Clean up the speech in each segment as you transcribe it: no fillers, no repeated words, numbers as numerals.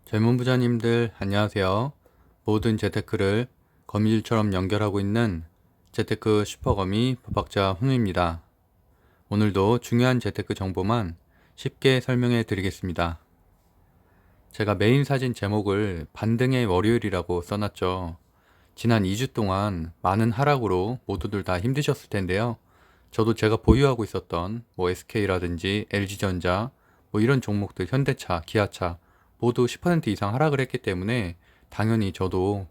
젊은 부자님들 안녕하세요. 모든 재테크를 거미줄처럼 연결하고 있는 재테크 슈퍼거미 법학자 훈우입니다. 오늘도 중요한 재테크 정보만 쉽게 설명해 드리겠습니다. 제가 메인 사진 제목을 반등의 월요일이라고 써놨죠. 지난 2주 동안 많은 하락으로 모두들 다 힘드셨을 텐데요. 저도 제가 보유하고 있었던 SK라든지 LG전자 이런 종목들, 현대차, 기아차 모두 10% 이상 하락을 했기 때문에 당연히 저도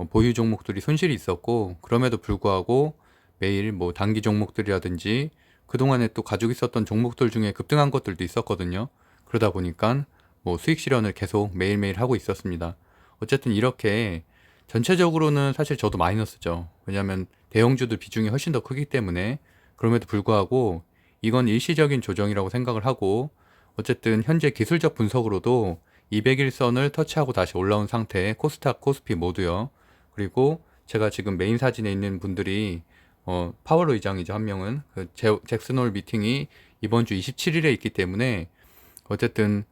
보유 종목들이 손실이 있었고, 그럼에도 불구하고 매일 단기 종목들이라든지 그동안에 또 가지고 있었던 종목들 중에 급등한 것들도 있었거든요. 그러다 보니까 수익 실현을 계속 매일매일 하고 있었습니다. 어쨌든 이렇게 전체적으로는 사실 저도 마이너스죠. 왜냐하면 대형주도 비중이 훨씬 더 크기 때문에. 그럼에도 불구하고 이건 일시적인 조정이라고 생각을 하고, 어쨌든 현재 기술적 분석으로도 200일선을 터치하고 다시 올라온 상태의 코스닥, 코스피 모두요. 그리고 제가 지금 메인 사진에 있는 분들이 파월 의장이죠. 한 명은 잭슨홀 미팅이 이번 주 27일에 있기 때문에, 어쨌든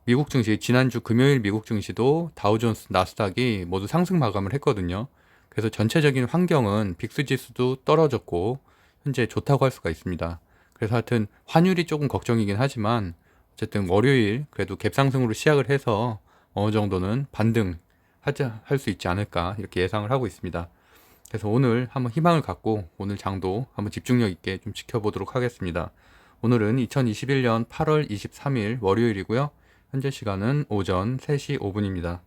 미국 증시, 지난주 금요일 미국 증시도 다우존스, 나스닥이 모두 상승 마감을 했거든요. 그래서 전체적인 환경은 빅스 지수도 떨어졌고 현재 좋다고 할 수가 있습니다. 그래서 하여튼 환율이 조금 걱정이긴 하지만, 어쨌든 월요일 그래도 갭상승으로 시작을 해서 어느 정도는 반등 할 수 있지 않을까 이렇게 예상을 하고 있습니다. 그래서 오늘 한번 희망을 갖고 오늘 장도 한번 집중력 있게 좀 지켜보도록 하겠습니다. 오늘은 2021년 8월 23일 월요일이고요. 현재 시간은 오전 3시 5분입니다.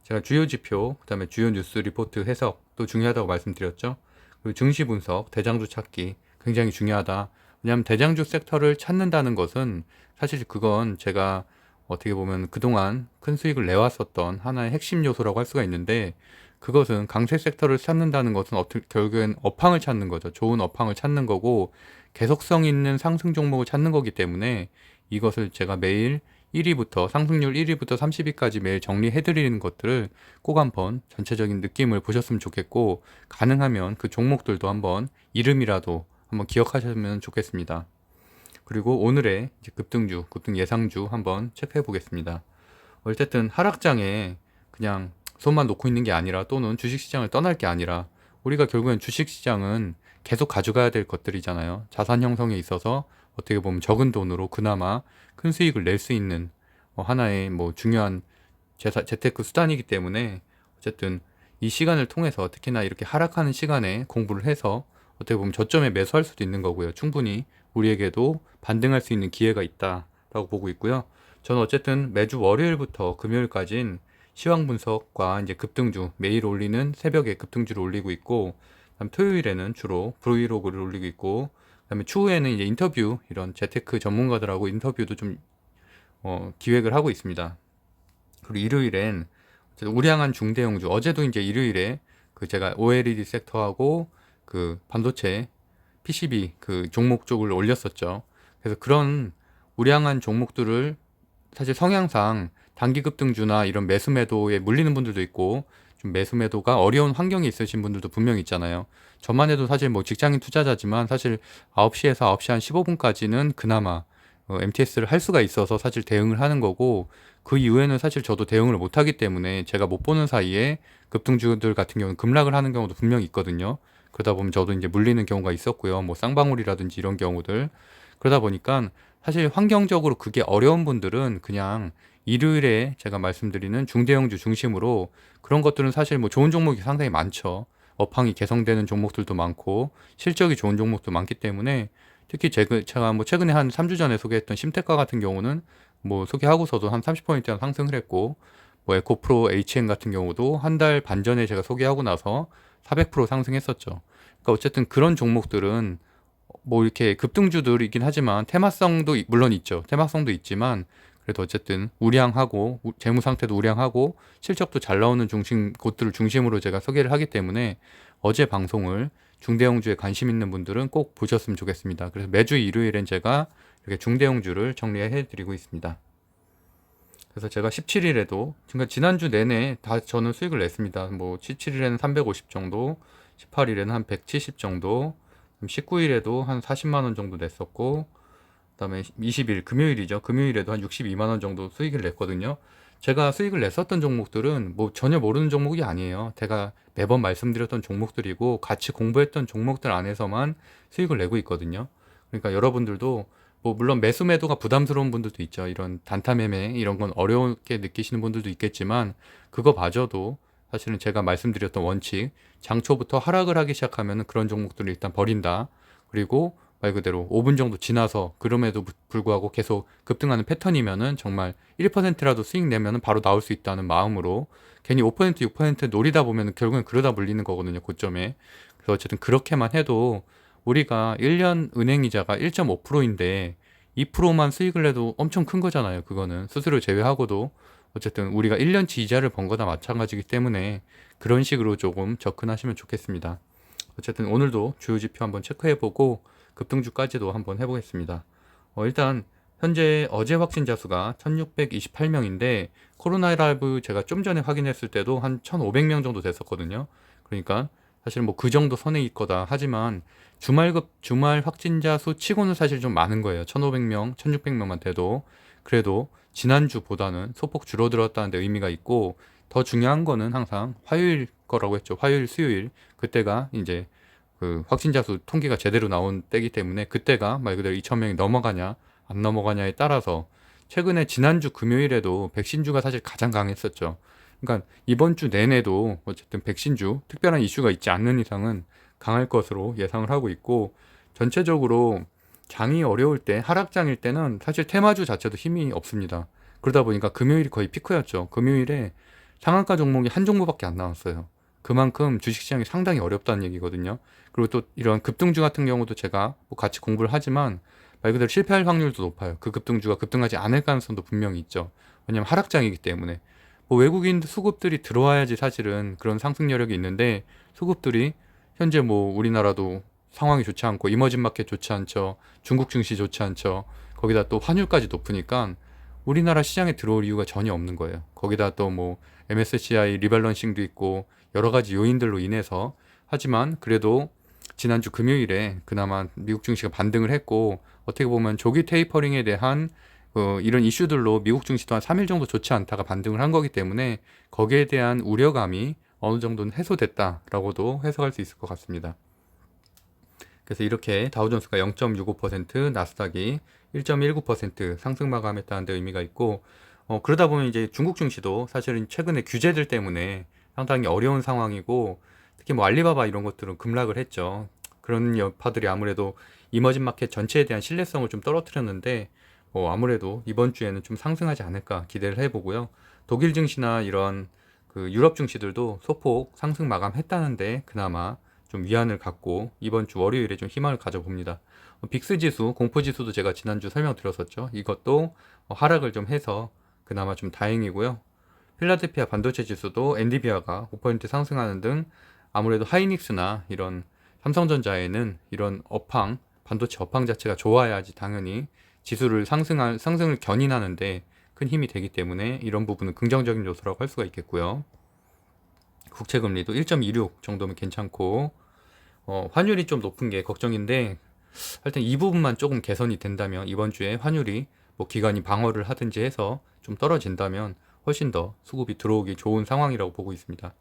제가 주요 지표, 그 다음에 주요 뉴스 리포트 해석도 중요하다고 말씀드렸죠. 그리고 증시 분석, 대장주 찾기 굉장히 중요하다. 왜냐하면 대장주 섹터를 찾는다는 것은 사실 그건 제가 어떻게 보면 그동안 큰 수익을 내왔었던 하나의 핵심 요소라고 할 수가 있는데, 그것은 강세 섹터를 찾는다는 것은 결국엔 업황을 찾는 거죠. 좋은 업황을 찾는 거고 계속성 있는 상승 종목을 찾는 거기 때문에, 이것을 제가 매일 1위부터 상승률 1위부터 30위까지 매일 정리해 드리는 것들을 꼭 한번 전체적인 느낌을 보셨으면 좋겠고, 가능하면 그 종목들도 한번 이름이라도 한번 기억하셨으면 좋겠습니다. 그리고 오늘의 이제 급등 예상주 한번 체크해 보겠습니다. 어쨌든 하락장에 그냥 손만 놓고 있는 게 아니라, 또는 주식시장을 떠날 게 아니라, 우리가 결국엔 주식시장은 계속 가져가야 될 것들이잖아요. 자산 형성에 있어서 어떻게 보면 적은 돈으로 그나마 큰 수익을 낼 수 있는 하나의 중요한 재테크 수단이기 때문에, 어쨌든 이 시간을 통해서 특히나 이렇게 하락하는 시간에 공부를 해서 어떻게 보면 저점에 매수할 수도 있는 거고요. 충분히 우리에게도 반등할 수 있는 기회가 있다라고 보고 있고요. 저는 어쨌든 매주 월요일부터 금요일까지는 시황 분석과 이제 급등주, 매일 올리는 새벽에 급등주를 올리고 있고, 그다음 토요일에는 주로 브이로그를 올리고 있고, 그다음에 추후에는 이제 인터뷰, 이런 재테크 전문가들하고 인터뷰도 좀 기획을 하고 있습니다. 그리고 일요일엔 우량한 중대형주, 어제도 이제 일요일에 제가 OLED 섹터하고 그 반도체 PCB 그 종목 쪽을 올렸었죠. 그래서 그런 우량한 종목들을 사실 성향상 단기 급등주나 이런 매수 매도에 물리는 분들도 있고, 좀 매수 매도가 어려운 환경에 있으신 분들도 분명히 있잖아요. 저만 해도 사실 직장인 투자자지만 사실 9시에서 9시 한 15분까지는 그나마 MTS를 할 수가 있어서 사실 대응을 하는 거고, 그 이후에는 사실 저도 대응을 못 하기 때문에 제가 못 보는 사이에 급등주들 같은 경우는 급락을 하는 경우도 분명히 있거든요. 그러다 보면 저도 이제 물리는 경우가 있었고요. 쌍방울이라든지 이런 경우들. 그러다 보니까 사실 환경적으로 그게 어려운 분들은 그냥 일요일에 제가 말씀드리는 중대형주 중심으로, 그런 것들은 사실 좋은 종목이 상당히 많죠. 업황이 개성되는 종목들도 많고 실적이 좋은 종목도 많기 때문에, 특히 제가 최근에 한 3주 전에 소개했던 심테카 같은 경우는 소개하고서도 한 30% 이상 상승을 했고, 에코프로 HN 같은 경우도 한 달 반 전에 제가 소개하고 나서 400% 상승했었죠. 그러니까 어쨌든 그런 종목들은 이렇게 급등주들이긴 하지만 테마성도 물론 있죠. 테마성도 있지만 그래도 어쨌든 우량하고 재무 상태도 우량하고 실적도 잘 나오는 곳들을 중심으로 제가 소개를 하기 때문에, 어제 방송을 중대형주에 관심 있는 분들은 꼭 보셨으면 좋겠습니다. 그래서 매주 일요일엔 제가 이렇게 중대형주를 정리해 드리고 있습니다. 그래서 제가 17일에도, 그러니까 지난주 내내 다 저는 수익을 냈습니다. 17일에는 350 정도, 18일에는 한 170 정도, 19일에도 한 40만 원 정도 냈었고, 그다음에 20일 금요일이죠. 금요일에도 한 62만 원 정도 수익을 냈거든요. 제가 수익을 냈었던 종목들은 뭐 전혀 모르는 종목이 아니에요. 제가 매번 말씀드렸던 종목들이고 같이 공부했던 종목들 안에서만 수익을 내고 있거든요. 그러니까 여러분들도 뭐 물론 매수 매도가 부담스러운 분들도 있죠. 이런 단타 매매 이런 건 어렵게 느끼시는 분들도 있겠지만 그거 봐줘도 사실은 제가 말씀드렸던 원칙 장초부터 하락을 하기 시작하면 그런 종목들을 일단 버린다. 그리고 말 그대로 5분 정도 지나서 그럼에도 불구하고 계속 급등하는 패턴이면은 정말 1%라도 수익 내면은 바로 나올 수 있다는 마음으로 괜히 5% 6% 노리다 보면은 결국엔 그러다 물리는 거거든요, 고점에. 그래서 어쨌든 그렇게만 해도 우리가 1년 은행 이자가 1.5%인데 2%만 수익을 내도 엄청 큰 거잖아요. 그거는 수수료 제외하고도 어쨌든 우리가 1년치 이자를 번 거나 마찬가지이기 때문에 그런 식으로 조금 접근하시면 좋겠습니다. 어쨌든 오늘도 주요 지표 한번 체크해보고 급등주까지도 한번 해보겠습니다. 일단 현재 어제 확진자 수가 1628명인데 코로나 라이브 제가 좀 전에 확인했을 때도 한 1500명 정도 됐었거든요. 그러니까 사실 뭐 그 정도 선에 있거다 하지만 주말 확진자 수 치고는 사실 좀 많은 거예요. 1500명, 1600명만 돼도 그래도 지난주보다는 소폭 줄어들었다는 데 의미가 있고 더 중요한 거는 항상 화요일 거라고 했죠. 화요일, 수요일 그때가 이제 그 확진자 수 통계가 제대로 나온 때이기 때문에 그때가 말 그대로 2,000명이 넘어가냐 안 넘어가냐에 따라서 최근에 지난주 금요일에도 백신주가 사실 가장 강했었죠. 그러니까 이번 주 내내도 어쨌든 백신주 특별한 이슈가 있지 않는 이상은 강할 것으로 예상을 하고 있고 전체적으로 장이 어려울 때 하락장일 때는 사실 테마주 자체도 힘이 없습니다. 그러다 보니까 금요일이 거의 피크였죠. 금요일에 상한가 종목이 한 종목밖에 안 나왔어요. 그만큼 주식시장이 상당히 어렵다는 얘기거든요. 그리고 또 이런 급등주 같은 경우도 제가 뭐 같이 공부를 하지만 말 그대로 실패할 확률도 높아요. 그 급등주가 급등하지 않을 가능성도 분명히 있죠. 왜냐면 하락장이기 때문에. 뭐 외국인 수급들이 들어와야지 사실은 그런 상승 여력이 있는데 수급들이 현재 뭐 우리나라도 상황이 좋지 않고 이머징 마켓 좋지 않죠. 중국 증시 좋지 않죠. 거기다 또 환율까지 높으니까 우리나라 시장에 들어올 이유가 전혀 없는 거예요. 거기다 또 뭐 MSCI 리밸런싱도 있고 여러 가지 요인들로 인해서 하지만 그래도 지난주 금요일에 그나마 미국 증시가 반등을 했고 어떻게 보면 조기 테이퍼링에 대한 이런 이슈들로 미국 증시도 한 3일 정도 좋지 않다가 반등을 한 거기 때문에 거기에 대한 우려감이 어느 정도는 해소됐다라고도 해석할 수 있을 것 같습니다. 그래서 이렇게 다우존스가 0.65%, 나스닥이 1.19% 상승 마감했다는 데 의미가 있고 그러다 보면 이제 중국 증시도 사실은 최근에 규제들 때문에 상당히 어려운 상황이고 특히 뭐 알리바바 이런 것들은 급락을 했죠. 그런 여파들이 아무래도 이머징 마켓 전체에 대한 신뢰성을 좀 떨어뜨렸는데 아무래도 이번 주에는 좀 상승하지 않을까 기대를 해보고요. 독일 증시나 이런 그 유럽 증시들도 소폭 상승 마감했다는데 그나마 좀 위안을 갖고 이번 주 월요일에 좀 희망을 가져봅니다. 빅스 지수, 공포 지수도 제가 지난주 설명드렸었죠. 이것도 하락을 좀 해서 그나마 좀 다행이고요. 필라델피아 반도체 지수도 엔비디아가 5% 상승하는 등 아무래도 하이닉스나 이런 삼성전자에는 이런 반도체 업황 자체가 좋아야지 당연히 지수를 상승을 견인하는데 큰 힘이 되기 때문에 이런 부분은 긍정적인 요소라고 할 수가 있겠고요. 국채금리도 1.26 정도면 괜찮고 환율이 좀 높은 게 걱정인데 하여튼 이 부분만 조금 개선이 된다면 이번 주에 환율이 뭐 기관이 방어를 하든지 해서 좀 떨어진다면 훨씬 더 수급이 들어오기 좋은 상황이라고 보고 있습니다.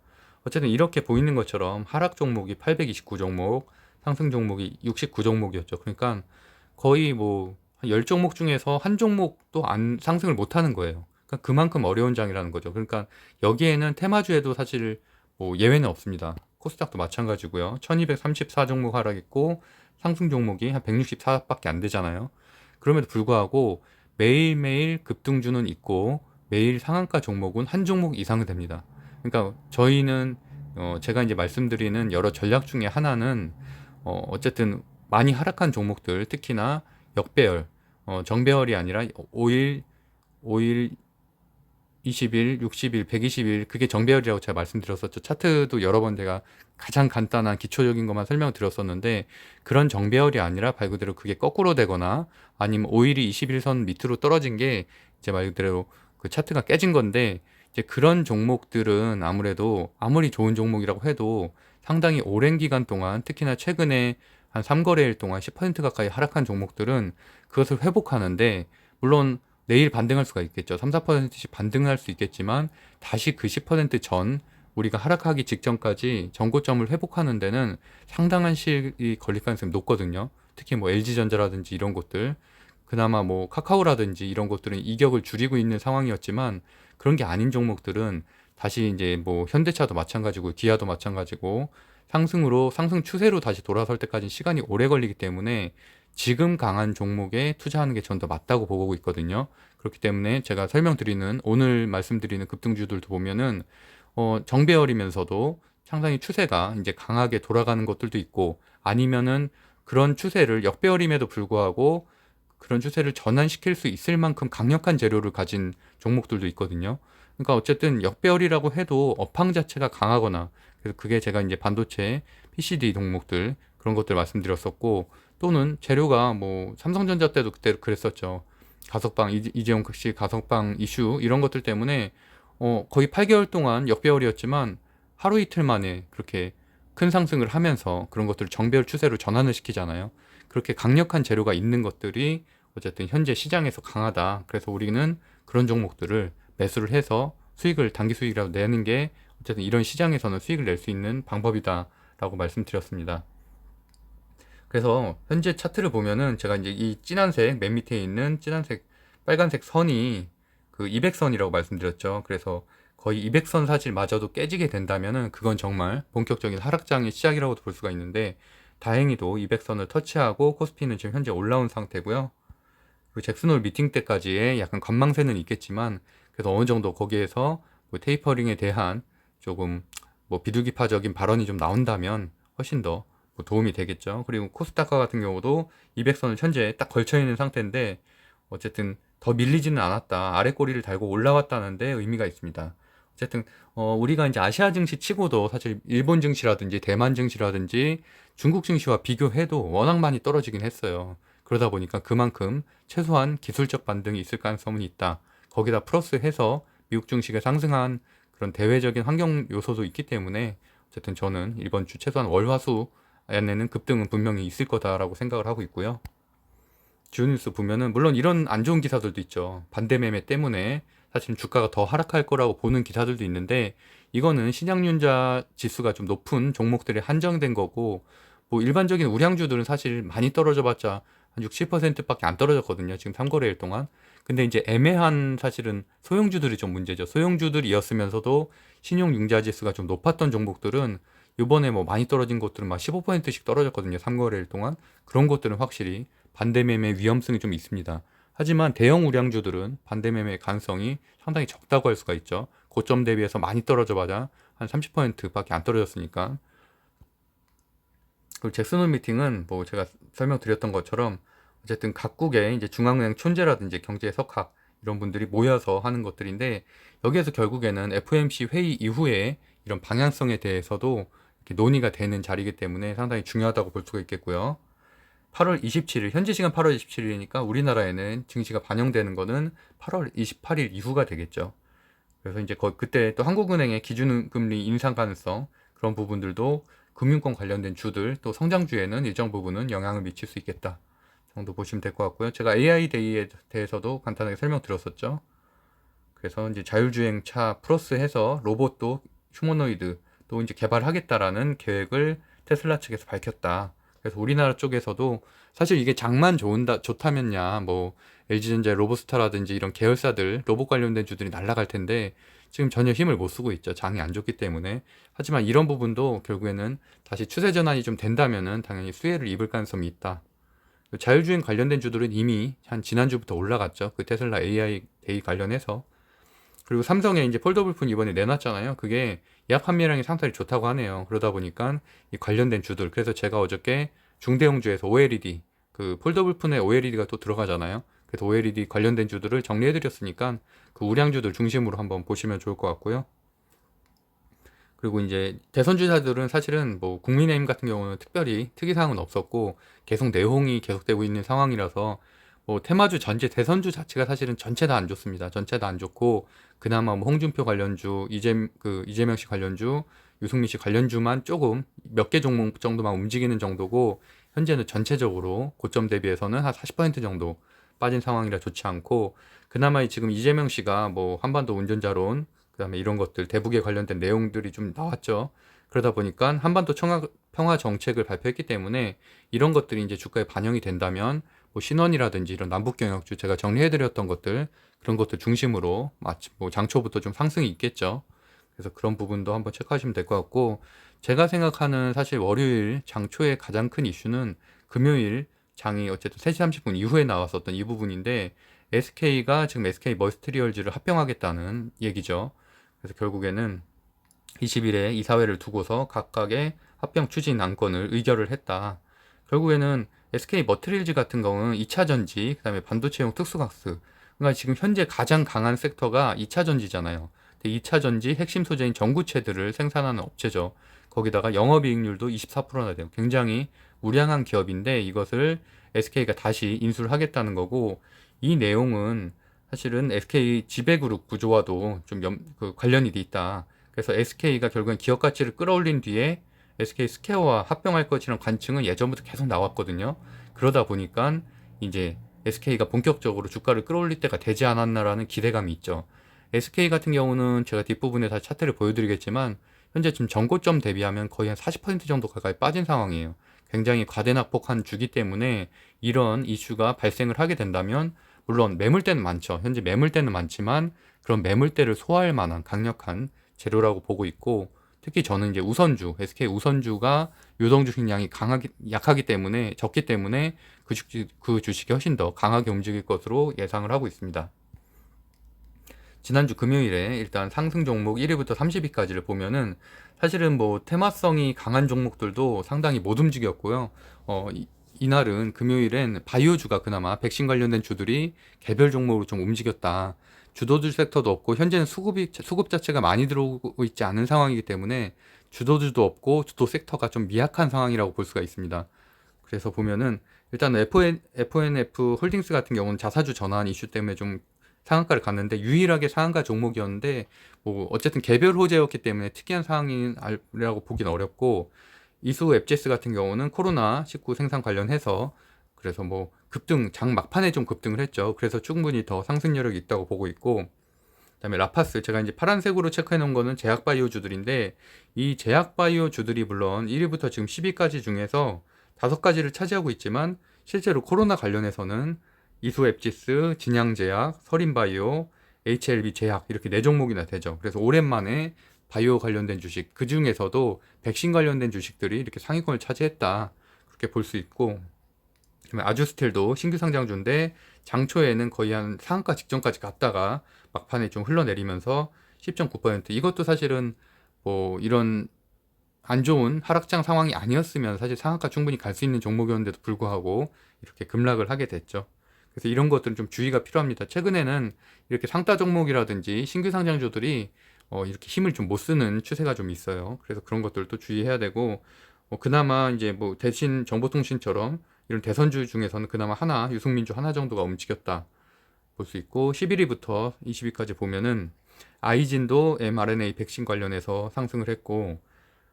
어쨌든 이렇게 보이는 것처럼 하락 종목이 829 종목, 상승 종목이 69 종목이었죠. 그러니까 거의 뭐 10종목 중에서 한 종목도 안 상승을 못 하는 거예요. 그러니까 그만큼 어려운 장이라는 거죠. 그러니까 여기에는 테마주에도 사실 뭐 예외는 없습니다. 코스닥도 마찬가지고요. 1234 종목 하락했고 상승 종목이 한 164밖에 안 되잖아요. 그럼에도 불구하고 매일매일 급등주는 있고 매일 상한가 종목은 한 종목 이상은 됩니다. 그러니까 저희는 제가 이제 말씀드리는 여러 전략 중에 하나는 어쨌든 많이 하락한 종목들 특히나 역배열 정배열이 아니라 5일 20일, 60일, 120일 그게 정배열이라고 제가 말씀드렸었죠. 차트도 여러 번 제가 가장 간단한 기초적인 것만 설명드렸었는데 그런 정배열이 아니라 말 그대로 그게 거꾸로 되거나 아니면 5일이 21선 밑으로 떨어진 게 이제 말 그대로 그 차트가 깨진 건데 이제 그런 종목들은 아무래도 아무리 좋은 종목이라고 해도 상당히 오랜 기간 동안 특히나 최근에 한 3거래일 동안 10% 가까이 하락한 종목들은 그것을 회복하는데 물론 내일 반등할 수가 있겠죠. 3, 4%씩 반등할 수 있겠지만 다시 그 10% 전 우리가 하락하기 직전까지 전고점을 회복하는 데는 상당한 시일이 걸릴 가능성이 높거든요. 특히 뭐 LG전자라든지 이런 곳들, 그나마 뭐 카카오라든지 이런 것들은 이격을 줄이고 있는 상황이었지만 그런 게 아닌 종목들은 다시 이제 뭐 현대차도 마찬가지고 기아도 마찬가지고 상승 추세로 다시 돌아설 때까지 시간이 오래 걸리기 때문에 지금 강한 종목에 투자하는 게 전 더 맞다고 보고 있거든요. 그렇기 때문에 제가 설명드리는 오늘 말씀드리는 급등주들도 보면은 정배열이면서도 상당히 추세가 이제 강하게 돌아가는 것들도 있고 아니면은 그런 추세를 역배열임에도 불구하고 그런 추세를 전환시킬 수 있을 만큼 강력한 재료를 가진 종목들도 있거든요. 그러니까 어쨌든 역배열이라고 해도 업황 자체가 강하거나 그래서 그게 제가 이제 반도체, PCD 종목들 그런 것들 말씀드렸었고 또는 재료가 뭐 삼성전자 때도 그때 그랬었죠. 가석방 이재용 씨 가석방 이슈 이런 것들 때문에 거의 8개월 동안 역배열이었지만 하루 이틀 만에 그렇게 큰 상승을 하면서 그런 것들을 정배열 추세로 전환을 시키잖아요. 그렇게 강력한 재료가 있는 것들이 어쨌든 현재 시장에서 강하다. 그래서 우리는 그런 종목들을 매수를 해서 수익을 단기 수익이라도 내는 게 어쨌든 이런 시장에서는 수익을 낼 수 있는 방법이다라고 말씀드렸습니다. 그래서 현재 차트를 보면은 제가 이제 이 진한색 맨 밑에 있는 진한색 빨간색 선이 그 200선이라고 말씀드렸죠. 그래서 거의 200선 사실마저도 깨지게 된다면은 그건 정말 본격적인 하락장의 시작이라고도 볼 수가 있는데 다행히도 200선을 터치하고 코스피는 지금 현재 올라온 상태고요. 그리고 잭슨홀 미팅 때까지의 약간 관망세는 있겠지만 그래서 어느 정도 거기에서 뭐 테이퍼링에 대한 조금 뭐 비둘기파적인 발언이 좀 나온다면 훨씬 더 뭐 도움이 되겠죠. 그리고 코스닥과 같은 경우도 200선을 현재 딱 걸쳐 있는 상태인데 어쨌든 더 밀리지는 않았다. 아래 꼬리를 달고 올라왔다는 데 의미가 있습니다. 어쨌든 우리가 이제 아시아 증시 치고도 사실 일본 증시라든지 대만 증시라든지 중국 증시와 비교해도 워낙 많이 떨어지긴 했어요. 그러다 보니까 그만큼 최소한 기술적 반등이 있을 가능성은 있다. 거기다 플러스해서 미국 증시가 상승한 그런 대외적인 환경 요소도 있기 때문에 어쨌든 저는 이번 주 최소한 월화수 안에는 급등은 분명히 있을 거다라고 생각을 하고 있고요. 주요뉴스 보면은 물론 이런 안 좋은 기사들도 있죠. 반대 매매 때문에 사실 주가가 더 하락할 거라고 보는 기사들도 있는데 이거는 신약윤자 지수가 좀 높은 종목들에 한정된 거고 뭐 일반적인 우량주들은 사실 많이 떨어져 봤자 한 6, 7%밖에 안 떨어졌거든요. 지금 3거래일 동안. 근데 이제 애매한 사실은 소형주들이 좀 문제죠. 소형주들이었으면서도 신용융자 지수가 좀 높았던 종목들은 이번에 뭐 많이 떨어진 것들은 막 15%씩 떨어졌거든요. 3거래일 동안. 그런 것들은 확실히 반대매매 위험성이 좀 있습니다. 하지만 대형 우량주들은 반대매매 가능성이 상당히 적다고 할 수가 있죠. 고점 대비해서 많이 떨어져봐야 한 30%밖에 안 떨어졌으니까. 그리고 잭슨홀 미팅은 뭐 제가 설명드렸던 것처럼 어쨌든 각국의 이제 중앙은행 촌재라든지 경제 석학 이런 분들이 모여서 하는 것들인데 여기에서 결국에는 FOMC 회의 이후에 이런 방향성에 대해서도 이렇게 논의가 되는 자리이기 때문에 상당히 중요하다고 볼 수가 있겠고요. 8월 27일, 현지 시간 8월 27일이니까 우리나라에는 증시가 반영되는 거는 8월 28일 이후가 되겠죠. 그래서 이제 그때 또 한국은행의 기준금리 인상 가능성 그런 부분들도 금융권 관련된 주들 또 성장주에는 일정 부분은 영향을 미칠 수 있겠다 정도 보시면 될 것 같고요. 제가 AI 데이에 대해서도 간단하게 설명드렸었죠. 그래서 이제 자율주행차 플러스해서 로봇도 휴머노이드 또 이제 개발하겠다라는 계획을 테슬라 측에서 밝혔다. 그래서 우리나라 쪽에서도 사실 이게 장만 좋다면야 뭐 LG전자 로보스타라든지 이런 계열사들 로봇 관련된 주들이 날아갈 텐데 지금 전혀 힘을 못 쓰고 있죠. 장이 안 좋기 때문에. 하지만 이런 부분도 결국에는 다시 추세 전환이 좀 된다면은 당연히 수혜를 입을 가능성이 있다. 자율주행 관련된 주들은 이미 한 지난주부터 올라갔죠. 그 테슬라 AI 데이 관련해서. 그리고 삼성에 이제 폴더블폰 이번에 내놨잖아요. 그게 예약 판매량이 상당히 좋다고 하네요. 그러다 보니까 이 관련된 주들. 그래서 제가 어저께 중대형주에서 OLED, 그 폴더블폰에 OLED가 또 들어가잖아요. 그래서 OLED 관련된 주들을 정리해드렸으니까 그 우량주들 중심으로 한번 보시면 좋을 것 같고요. 그리고 이제 대선주자들은 사실은 뭐 국민의힘 같은 경우는 특별히 특이사항은 없었고 계속 내홍이 계속되고 있는 상황이라서 뭐 테마주 전체 대선주 자체가 사실은 전체 다 안 좋습니다. 전체 다 안 좋고 그나마 뭐 홍준표 관련주, 이재명 씨 관련주, 유승민 씨 관련주만 조금 몇 개 종목 정도만 움직이는 정도고 현재는 전체적으로 고점 대비해서는 한 40% 정도 빠진 상황이라 좋지 않고, 그나마 지금 이재명 씨가 뭐 한반도 운전자론, 그다음에 이런 것들 대북에 관련된 내용들이 좀 나왔죠. 그러다 보니까 한반도 평화 정책을 발표했기 때문에 이런 것들이 이제 주가에 반영이 된다면 뭐 신원이라든지 이런 남북 경역주 제가 정리해드렸던 것들, 그런 것들 중심으로 마치 뭐 장초부터 좀 상승이 있겠죠. 그래서 그런 부분도 한번 체크하시면 될 것 같고, 제가 생각하는 사실 월요일 장초의 가장 큰 이슈는 금요일 장이 어쨌든 3시 30분 이후에 나왔었던 이 부분인데, SK가 지금 SK 머스트리얼즈를 합병하겠다는 얘기죠. 그래서 결국에는 20일에 이사회를 두고서 각각의 합병 추진 안건을 의결을 했다. 결국에는 SK 머트리얼즈 같은 경우는 2차 전지, 그다음에 반도체용 특수가스. 그러니까 지금 현재 가장 강한 섹터가 2차 전지잖아요. 2차 전지 핵심 소재인 전구체들을 생산하는 업체죠. 거기다가 영업이익률도 24%나 돼요. 굉장히 우량한 기업인데 이것을 SK가 다시 인수를 하겠다는 거고, 이 내용은 사실은 SK 지배그룹 구조와도 좀 관련이 돼 있다. 그래서 SK가 결국엔 기업 가치를 끌어올린 뒤에 SK 스퀘어와 합병할 것이라는 관측은 예전부터 계속 나왔거든요. 그러다 보니까 이제 SK가 본격적으로 주가를 끌어올릴 때가 되지 않았나라는 기대감이 있죠. SK 같은 경우는 제가 뒷부분에 다 차트를 보여드리겠지만 현재 지금 전고점 대비하면 거의 한 40% 정도 가까이 빠진 상황이에요. 굉장히 과대낙폭한 주기 때문에 이런 이슈가 발생을 하게 된다면, 물론 매물대는 많죠. 현재 매물대는 많지만 그런 매물대를 소화할 만한 강력한 재료라고 보고 있고, 특히 저는 이제 우선주, SK 우선주가 유동 주식량이 약하기 때문에, 적기 때문에 그 주식이 훨씬 더 강하게 움직일 것으로 예상을 하고 있습니다. 지난주 금요일에 일단 상승 종목 1위부터 30위까지를 보면은 사실은 뭐 테마성이 강한 종목들도 상당히 못 움직였고요. 이날은 금요일엔 바이오주가 그나마 백신 관련된 주들이 개별 종목으로 좀 움직였다. 주도주 섹터도 없고 현재는 수급 자체가 많이 들어오고 있지 않은 상황이기 때문에 주도주도 없고 주도 섹터가 좀 미약한 상황이라고 볼 수가 있습니다. 그래서 보면은 일단 FNF 홀딩스 같은 경우는 자사주 전환 이슈 때문에 좀 상한가를 갔는데 유일하게 상한가 종목이었는데, 뭐 어쨌든 개별 호재였기 때문에 특이한 상황이라고 보기는 어렵고, 이수 앱제스 같은 경우는 코로나19 생산 관련해서 그래서 뭐 급등, 장 막판에 좀 급등을 했죠. 그래서 충분히 더 상승 여력이 있다고 보고 있고, 그다음에 라파스, 제가 이제 파란색으로 체크해 놓은 거는 제약바이오주들인데, 이 제약바이오주들이 물론 1위부터 지금 10위까지 중에서 5가지를 차지하고 있지만 실제로 코로나 관련해서는 이수앱지스, 진양제약, 서린바이오, HLB 제약 이렇게 4종목이나 되죠. 그래서 오랜만에 바이오 관련된 주식, 그 중에서도 백신 관련된 주식들이 이렇게 상위권을 차지했다, 그렇게 볼 수 있고, 아주스텔도 신규 상장주인데 장초에는 거의 한 상한가 직전까지 갔다가 막판에 좀 흘러내리면서 10.9%, 이것도 사실은 뭐 이런 안 좋은 하락장 상황이 아니었으면 사실 상한가 충분히 갈 수 있는 종목이었는데도 불구하고 이렇게 급락을 하게 됐죠. 그래서 이런 것들은 좀 주의가 필요합니다. 최근에는 이렇게 상따 종목이라든지 신규 상장주들이 이렇게 힘을 좀 못 쓰는 추세가 좀 있어요. 그래서 그런 것들도 주의해야 되고, 그나마 이제 뭐 대신 정보통신처럼 이런 대선주 중에서는 그나마 하나, 유승민주 하나 정도가 움직였다 볼 수 있고, 11위부터 20위까지 보면은 아이진도 mRNA 백신 관련해서 상승을 했고,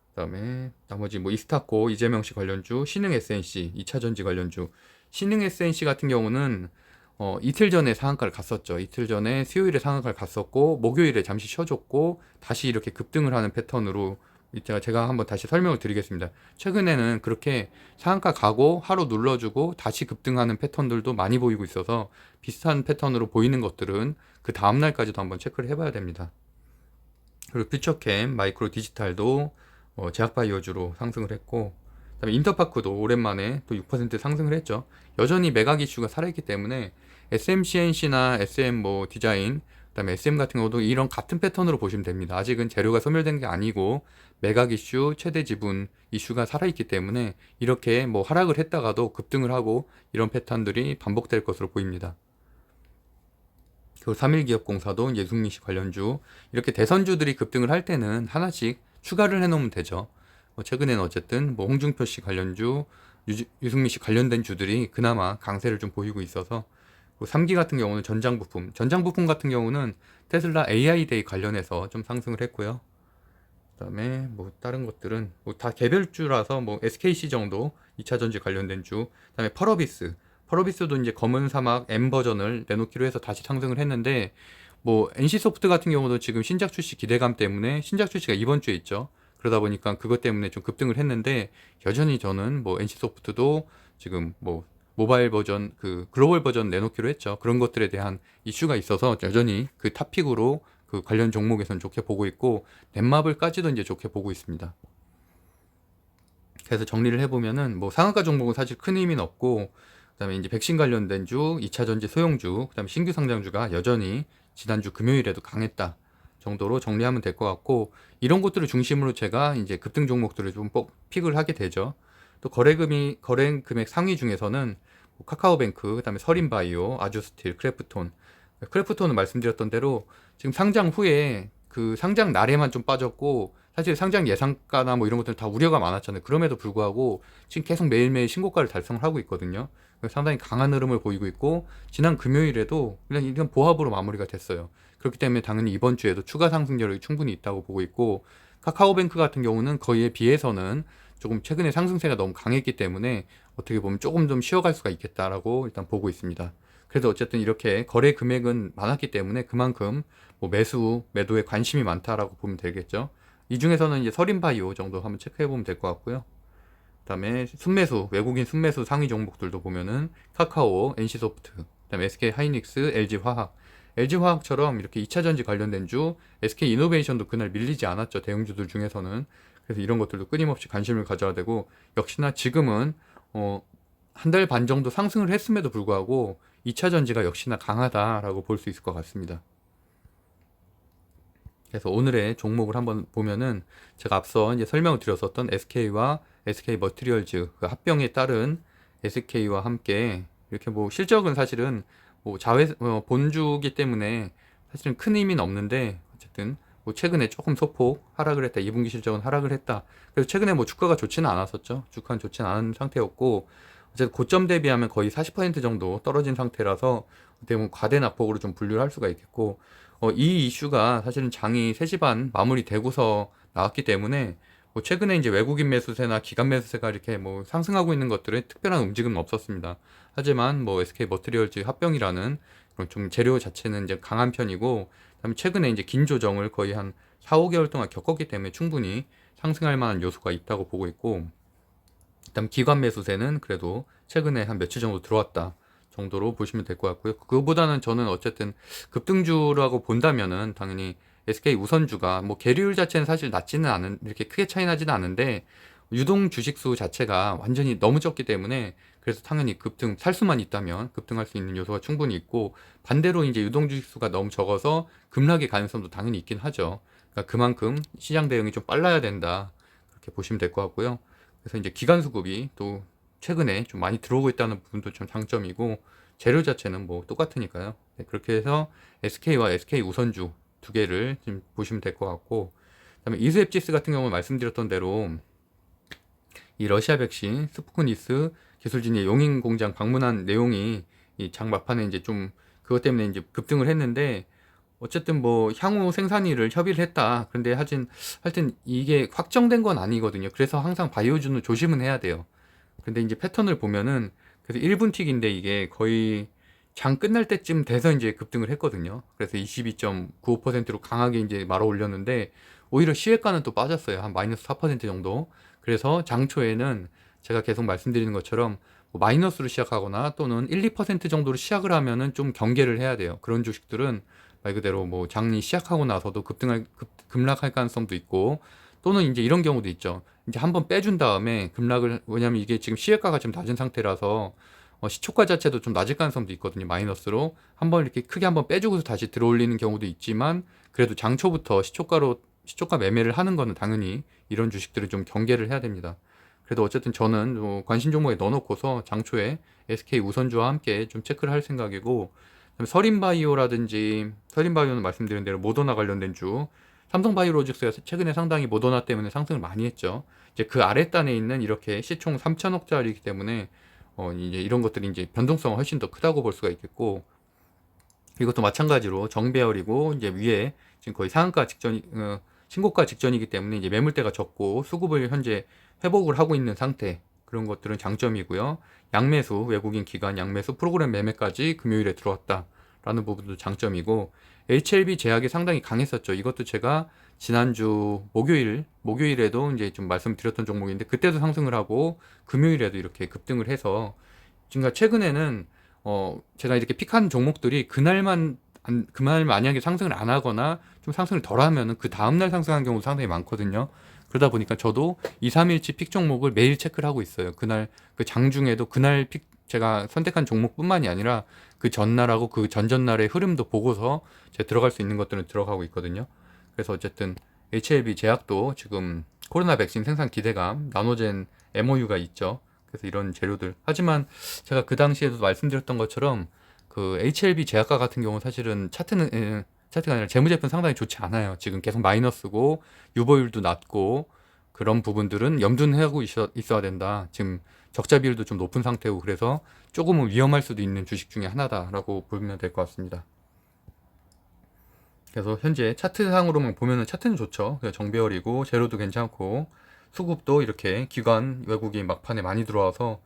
그다음에 나머지 뭐 이스타코, 이재명 씨 관련주, 신흥 SNC, 2차 전지 관련주. 신흥 SNC 같은 경우는 이틀 전에 상한가를 갔었죠. 이틀 전에 수요일에 상한가를 갔었고 목요일에 잠시 쉬어줬고 다시 이렇게 급등을 하는 패턴으로, 제가 한번 다시 설명을 드리겠습니다. 최근에는 그렇게 상한가 가고 하루 눌러주고 다시 급등하는 패턴들도 많이 보이고 있어서 비슷한 패턴으로 보이는 것들은 그 다음날까지도 한번 체크를 해봐야 됩니다. 그리고 퓨처캠, 마이크로 디지털도 제약바이오주로 상승을 했고, 그다음에 인터파크도 오랜만에 또 6% 상승을 했죠. 여전히 매각 이슈가 살아있기 때문에 SMCNC나 SM 뭐 디자인, 그다음에 SM 같은 경우도 이런 같은 패턴으로 보시면 됩니다. 아직은 재료가 소멸된 게 아니고 매각 이슈, 최대 지분 이슈가 살아있기 때문에 이렇게 뭐 하락을 했다가도 급등을 하고 이런 패턴들이 반복될 것으로 보입니다. 그 3일기업공사도 예승민 씨 관련주, 이렇게 대선주들이 급등을 할 때는 하나씩 추가를 해놓으면 되죠. 최근에는 어쨌든 뭐 홍준표 씨 관련주, 유승민 씨 관련된 주들이 그나마 강세를 좀 보이고 있어서, 3기 같은 경우는 전장부품 같은 경우는 테슬라 AI 데이 관련해서 좀 상승을 했고요. 그다음에 뭐 다른 것들은 뭐 다 개별주라서 뭐 SKC 정도 2차 전지 관련된 주, 그다음에 펄어비스, 펄어비스도 이제 검은 사막 M 버전을 내놓기로 해서 다시 상승을 했는데, 뭐 NC소프트 같은 경우도 지금 신작 출시 기대감 때문에 신작 출시가 이번 주에 있죠. 그러다 보니까 그것 때문에 좀 급등을 했는데, 여전히 저는 뭐 NC소프트도 지금 뭐 모바일 버전, 그 글로벌 버전 내놓기로 했죠. 그런 것들에 대한 이슈가 있어서 여전히 그 탑픽으로 그 관련 종목에선 좋게 보고 있고, 넷마블까지도 이제 좋게 보고 있습니다. 그래서 정리를 해보면은 뭐 상한가 종목은 사실 큰 의미는 없고, 그다음에 이제 백신 관련된 주, 2차 전지 소형주, 그다음에 신규 상장주가 여전히 지난주 금요일에도 강했다 정도로 정리하면 될 것 같고, 이런 것들을 중심으로 제가 이제 급등 종목들을 좀 픽을 하게 되죠. 또 거래 금액 상위 중에서는 뭐 카카오뱅크, 그다음에 서린바이오, 아주스틸, 크래프톤은 말씀드렸던 대로 지금 상장 후에 그 상장 날에만 좀 빠졌고, 사실 상장 예상가나 뭐 이런 것들 다 우려가 많았잖아요. 그럼에도 불구하고 지금 계속 매일매일 신고가를 달성을 하고 있거든요. 상당히 강한 흐름을 보이고 있고, 지난 금요일에도 그냥 이건 보합으로 마무리가 됐어요. 그렇기 때문에 당연히 이번 주에도 추가 상승 여력이 충분히 있다고 보고 있고, 카카오뱅크 같은 경우는 거기에 비해서는 조금 최근에 상승세가 너무 강했기 때문에 어떻게 보면 조금 좀 쉬어갈 수가 있겠다라고 일단 보고 있습니다. 그래도 어쨌든 이렇게 거래 금액은 많았기 때문에 그만큼 뭐 매도에 관심이 많다라고 보면 되겠죠. 이 중에서는 이제 서린바이오 정도 한번 체크해 보면 될 것 같고요. 그다음에 외국인 순매수 상위 종목들도 보면은 카카오, NC소프트, 그다음에 SK하이닉스, LG화학처럼 이렇게 2차 전지 관련된 주, SK이노베이션도 그날 밀리지 않았죠. 대형주들 중에서는. 그래서 이런 것들도 끊임없이 관심을 가져야 되고, 역시나 지금은 한 달 반 정도 상승을 했음에도 불구하고 2차 전지가 역시나 강하다라고 볼 수 있을 것 같습니다. 그래서 오늘의 종목을 한번 보면은, 제가 앞서 이제 설명을 드렸었던 SK와 SK 머티리얼즈 그 합병에 따른 SK와 함께 이렇게 뭐 실적은 사실은 뭐 본주기 때문에 사실은 큰 의미는 없는데, 어쨌든 뭐 최근에 조금 소폭 하락을 했다. 2분기 실적은 하락을 했다. 그래서 최근에 뭐 주가가 좋지는 않았었죠. 주가는 좋지는 않은 상태였고, 어쨌든 고점 대비하면 거의 40% 정도 떨어진 상태라서 어떻게 보면 과대 낙폭으로 좀 분류를 할 수가 있겠고, 이 이슈가 사실은 장이 3시 반 마무리되고서 나왔기 때문에 뭐 최근에 이제 외국인 매수세나 기관 매수세가 이렇게 뭐 상승하고 있는 것들에 특별한 움직임은 없었습니다. 하지만 뭐 SK 머티리얼즈 합병이라는 그런 좀 재료 자체는 이제 강한 편이고, 그다음에 최근에 이제 긴 조정을 거의 한 4, 5개월 동안 겪었기 때문에 충분히 상승할 만한 요소가 있다고 보고 있고, 그다음 기관 매수세는 그래도 최근에 한 며칠 정도 들어왔다 정도로 보시면 될 것 같고요. 그거보다는 저는 어쨌든 급등주라고 본다면은 당연히 SK 우선주가 뭐 계류율 자체는 사실 낮지는 않은, 이렇게 크게 차이 나지는 않은데 유동 주식수 자체가 완전히 너무 적기 때문에, 그래서 당연히 살 수만 있다면 급등할 수 있는 요소가 충분히 있고, 반대로 이제 유동 주식수가 너무 적어서 급락의 가능성도 당연히 있긴 하죠. 그러니까 그만큼 시장 대응이 좀 빨라야 된다, 그렇게 보시면 될 것 같고요. 그래서 이제 기관 수급이 또 최근에 좀 많이 들어오고 있다는 부분도 좀 장점이고, 재료 자체는 뭐 똑같으니까요. 네, 그렇게 해서 SK와 SK 우선주 두 개를 지금 보시면 될 것 같고, 그다음에 이수앱지스 같은 경우는 말씀드렸던 대로 이 러시아 백신 스푸트니스 기술진의 용인 공장 방문한 내용이 이 장 막판에 이제 좀 그것 때문에 이제 급등을 했는데, 어쨌든 뭐 향후 생산일을 협의를 했다. 그런데 하여튼 이게 확정된 건 아니거든요. 그래서 항상 바이오주는 조심은 해야 돼요. 근데 이제 패턴을 보면은, 그래서 1분 틱인데 이게 거의 장 끝날 때쯤 돼서 이제 급등을 했거든요. 그래서 22.95%로 강하게 이제 말아 올렸는데, 오히려 시외가는 또 빠졌어요. 한 마이너스 4% 정도. 그래서 장 초에는 제가 계속 말씀드리는 것처럼 뭐 마이너스로 시작하거나 또는 1, 2% 정도로 시작을 하면은 좀 경계를 해야 돼요. 그런 주식들은 말 그대로 뭐 장이 시작하고 나서도 급락할 가능성도 있고, 또는 이제 이런 경우도 있죠. 이제 한번 빼준 다음에 왜냐면 이게 지금 시외가가 좀 낮은 상태라서 시초가 자체도 좀 낮을 가능성도 있거든요. 마이너스로 한번 이렇게 크게 한번 빼주고서 다시 들어올리는 경우도 있지만, 그래도 장초부터 시초가 매매를 하는 거는 당연히 이런 주식들을 좀 경계를 해야 됩니다. 그래도 어쨌든 저는 관심 종목에 넣어놓고서 장초에 SK 우선주와 함께 좀 체크를 할 생각이고, 서린바이오는 말씀드린 대로 모더나 관련된 주, 삼성바이오로직스가 최근에 상당히 모더나 때문에 상승을 많이 했죠. 이제 그 아랫단에 있는 이렇게 시총 3천억짜리이기 때문에 이제 이런 것들이 이제 변동성은 훨씬 더 크다고 볼 수가 있겠고, 이것도 마찬가지로 정배열이고 이제 위에 지금 거의 신고가 직전이기 때문에 이제 매물대가 적고 수급을 현재 회복을 하고 있는 상태. 그런 것들은 장점이고요. 양매수, 외국인 기관 양매수 프로그램 매매까지 금요일에 들어왔다라는 부분도 장점이고, HLB 제약이 상당히 강했었죠. 이것도 제가 지난주 목요일에도 이제 좀 말씀드렸던 종목인데, 그때도 상승을 하고 금요일에도 이렇게 급등을 해서, 그러니까 최근에는 제가 이렇게 픽한 종목들이 그날 만약에 상승을 안 하거나 좀 상승을 덜 하면은 그 다음날 상승한 경우도 상당히 많거든요. 그러다 보니까 저도 2, 3일치 픽 종목을 매일 체크를 하고 있어요. 그날 그 장중에도 그날 제가 선택한 종목뿐만이 아니라 그 전날하고 그 전전날의 흐름도 보고서 제가 들어갈 수 있는 것들은 들어가고 있거든요. 그래서 어쨌든 HLB 제약도 지금 코로나 백신 생산 기대감, 나노젠 MOU가 있죠. 그래서 이런 재료들. 하지만 제가 그 당시에도 말씀드렸던 것처럼 그 HLB 제약과 같은 경우는 사실은 차트가 아니라 재무제표는 상당히 좋지 않아요. 지금 계속 마이너스고 유보율도 낮고 그런 부분들은 염두는 하고 있어야 된다. 지금 적자 비율도 좀 높은 상태고, 그래서 조금은 위험할 수도 있는 주식 중에 하나다라고 보면 될 것 같습니다. 그래서 현재 차트상으로만 보면은 차트는 좋죠. 정배열이고 재료도 괜찮고 수급도 이렇게 기관 외국인 막판에 많이 들어와서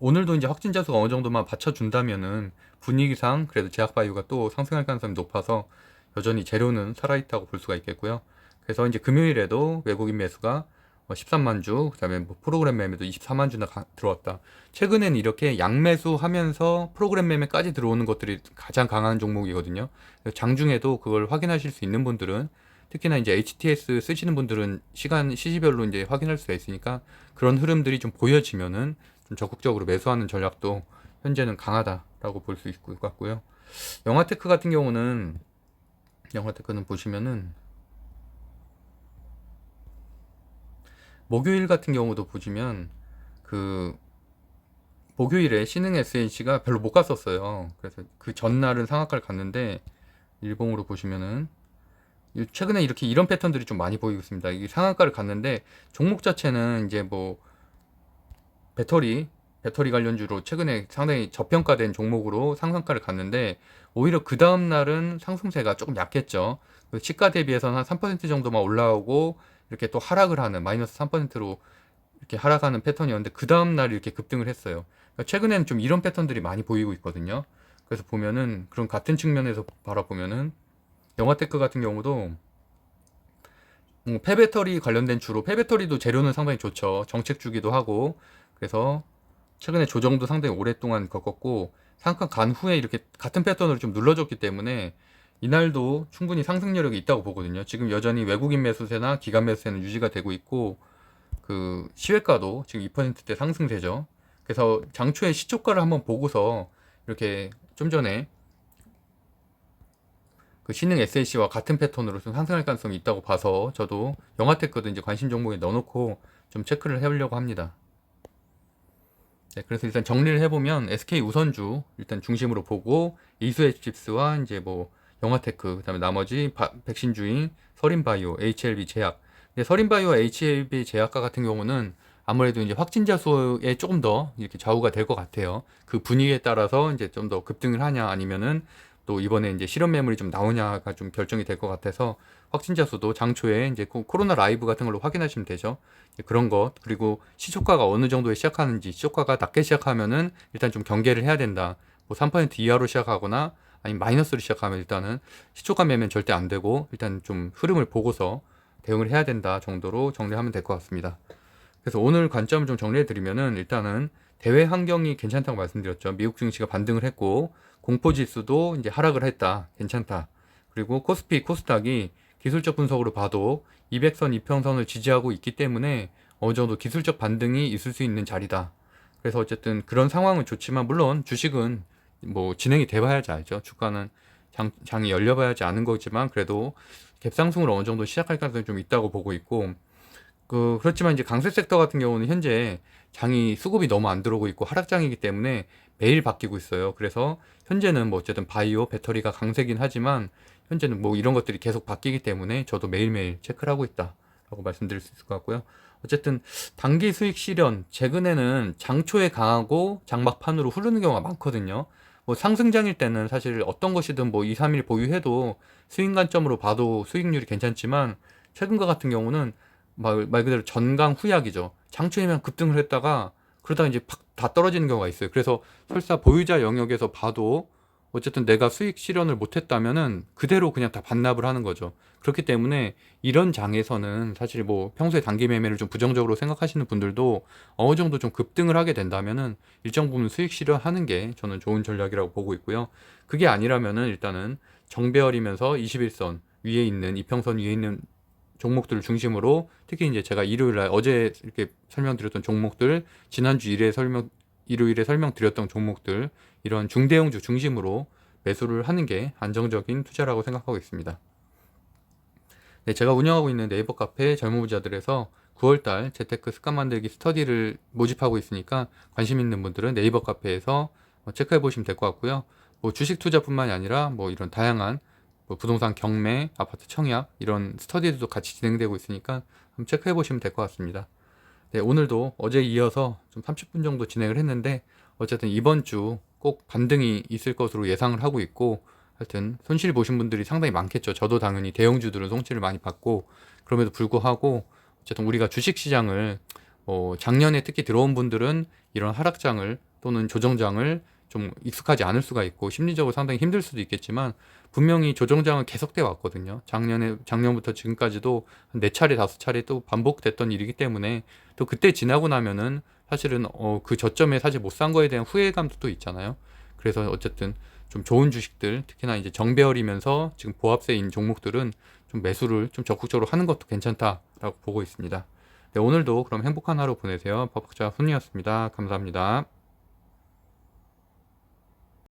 오늘도 이제 확진자 수가 어느 정도만 받쳐준다면은 분위기상 그래도 제약바이오가 또 상승할 가능성이 높아서 여전히 재료는 살아있다고 볼 수가 있겠고요. 그래서 이제 금요일에도 외국인 매수가 13만 주, 그다음에 뭐 프로그램 매매도 24만 주나 들어왔다. 최근에는 이렇게 양매수 하면서 프로그램 매매까지 들어오는 것들이 가장 강한 종목이거든요. 장중에도 그걸 확인하실 수 있는 분들은, 특히나 이제 HTS 쓰시는 분들은 시시별로 이제 확인할 수가 있으니까 그런 흐름들이 좀 보여지면은 좀 적극적으로 매수하는 전략도 현재는 강하다라고 볼 수 있을 것 같고요. 영화테크 같은 경우는, 영화테크는 보시면은 목요일 같은 경우도 보시면 그 목요일에 신흥 SNC가 별로 못 갔었어요. 그래서 그 전날은 상한가를 갔는데 일봉으로 보시면은 최근에 이렇게 이런 패턴들이 좀 많이 보이고 있습니다. 이게 상한가를 갔는데 종목 자체는 이제 뭐 배터리 관련주로 최근에 상당히 저평가된 종목으로 상한가를 갔는데, 오히려 그 다음 날은 상승세가 조금 약했죠. 그 시가 대비해서는 한 3% 정도만 올라오고 이렇게 또 하락을 하는 마이너스 3%로 이렇게 하락하는 패턴이었는데, 그 다음 날 이렇게 급등을 했어요. 그러니까 최근에는 좀 이런 패턴들이 많이 보이고 있거든요. 그래서 보면은 그런 같은 측면에서 바라보면은 영화테크 같은 경우도 폐배터리 관련된 주로, 폐배터리도 재료는 상당히 좋죠. 정책 주기도 하고. 그래서 최근에 조정도 상당히 오랫동안 겪었고 상한가 간 후에 이렇게 같은 패턴으로 좀 눌러줬기 때문에 이날도 충분히 상승 여력이 있다고 보거든요. 지금 여전히 외국인 매수세나 기관 매수세는 유지가 되고 있고, 그 시외가도 지금 2%대 상승세죠. 그래서 장초에 시초가를 한번 보고서 이렇게 좀 전에 그 신흥 SLC와 같은 패턴으로 좀 상승할 가능성이 있다고 봐서 저도 영화테크도 이제 관심 종목에 넣어놓고 좀 체크를 해보려고 합니다. 네, 그래서 일단 정리를 해보면 SK 우선주 일단 중심으로 보고, 이수에칩스와 이제 뭐 영화테크, 그다음에 나머지 백신주인 서린바이오, HLB 제약. 근데 서린바이오와 HLB 제약과 같은 경우는 아무래도 이제 확진자 수에 조금 더 이렇게 좌우가 될 것 같아요. 그 분위기에 따라서 이제 좀 더 급등을 하냐, 아니면은 또 이번에 이제 실험 매물이 좀 나오냐가 좀 결정이 될 것 같아서, 확진자 수도 장초에 이제 코로나 라이브 같은 걸로 확인하시면 되죠. 그런 것, 그리고 시초가가 어느 정도에 시작하는지, 시초가가 낮게 시작하면은 일단 좀 경계를 해야 된다. 뭐 3% 이하로 시작하거나 아니면 마이너스로 시작하면 일단은 시초가 매매는 절대 안 되고 일단 좀 흐름을 보고서 대응을 해야 된다 정도로 정리하면 될 것 같습니다. 그래서 오늘 관점을 좀 정리해 드리면은, 일단은 대외 환경이 괜찮다고 말씀드렸죠. 미국 증시가 반등을 했고 공포지수도 이제 하락을 했다. 괜찮다. 그리고 코스피, 코스닥이 기술적 분석으로 봐도 200선 이평선을 지지하고 있기 때문에 어느 정도 기술적 반등이 있을 수 있는 자리다. 그래서 어쨌든 그런 상황은 좋지만, 물론 주식은 뭐 진행이 돼봐야지 알죠. 주가는 장이 열려봐야지 아는 거지만, 그래도 갭상승을 어느 정도 시작할 가능성이 좀 있다고 보고 있고, 그렇지만 이제 강세 섹터 같은 경우는 현재 장이 수급이 너무 안 들어오고 있고 하락장이기 때문에 매일 바뀌고 있어요. 그래서 현재는 뭐 어쨌든 바이오, 배터리가 강세긴 하지만 현재는 뭐 이런 것들이 계속 바뀌기 때문에 저도 매일매일 체크를 하고 있다라고 말씀드릴 수 있을 것 같고요. 어쨌든 단기 수익 실현, 최근에는 장초에 강하고 장막판으로 흐르는 경우가 많거든요. 뭐 상승장일 때는 사실 어떤 것이든 뭐 2, 3일 보유해도 수익 관점으로 봐도 수익률이 괜찮지만, 최근과 같은 경우는 말 그대로 전강 후약이죠. 장초에만 급등을 했다가 그러다가 이제 팍 다 떨어지는 경우가 있어요. 그래서 설사 보유자 영역에서 봐도 어쨌든 내가 수익 실현을 못했다면은 그대로 그냥 다 반납을 하는 거죠. 그렇기 때문에 이런 장에서는 사실 뭐 평소에 단기 매매를 좀 부정적으로 생각하시는 분들도 어느 정도 좀 급등을 하게 된다면은 일정 부분 수익 실현하는 게 저는 좋은 전략이라고 보고 있고요. 그게 아니라면은 일단은 정배열이면서 21선 위에 있는 이평선 위에 있는 종목들을 중심으로 특히 이제 제가 일요일 날 어제 이렇게 설명드렸던 종목들, 지난주 일요일에 설명드렸던 종목들, 이런 중대형주 중심으로 매수를 하는 게 안정적인 투자라고 생각하고 있습니다. 네, 제가 운영하고 있는 네이버 카페 젊은 부자들에서 9월달 재테크 습관 만들기 스터디를 모집하고 있으니까 관심 있는 분들은 네이버 카페에서 체크해 보시면 될 것 같고요. 뭐 주식 투자뿐만이 아니라 뭐 이런 다양한 뭐 부동산 경매, 아파트 청약 이런 스터디도 같이 진행되고 있으니까 한번 체크해 보시면 될 것 같습니다. 네, 오늘도 어제 이어서 좀 30분 정도 진행을 했는데 어쨌든 이번 주 꼭 반등이 있을 것으로 예상을 하고 있고 하여튼 손실 보신 분들이 상당히 많겠죠. 저도 당연히 대형주들은 손실을 많이 받고 그럼에도 불구하고 어쨌든 우리가 주식 시장을 작년에 특히 들어온 분들은 이런 하락장을 또는 조정장을 좀 익숙하지 않을 수가 있고 심리적으로 상당히 힘들 수도 있겠지만 분명히 조정장은 계속돼 왔거든요. 작년부터 지금까지도 한 4차례, 5차례 또 반복됐던 일이기 때문에 또 그때 지나고 나면은 사실은 그 저점에 사실 못 산 거에 대한 후회감도 또 있잖아요. 그래서 어쨌든 좀 좋은 주식들, 특히나 이제 정배열이면서 지금 보합세인 종목들은 좀 매수를 좀 적극적으로 하는 것도 괜찮다라고 보고 있습니다. 네, 오늘도 그럼 행복한 하루 보내세요. 법학자 훈이었습니다. 감사합니다.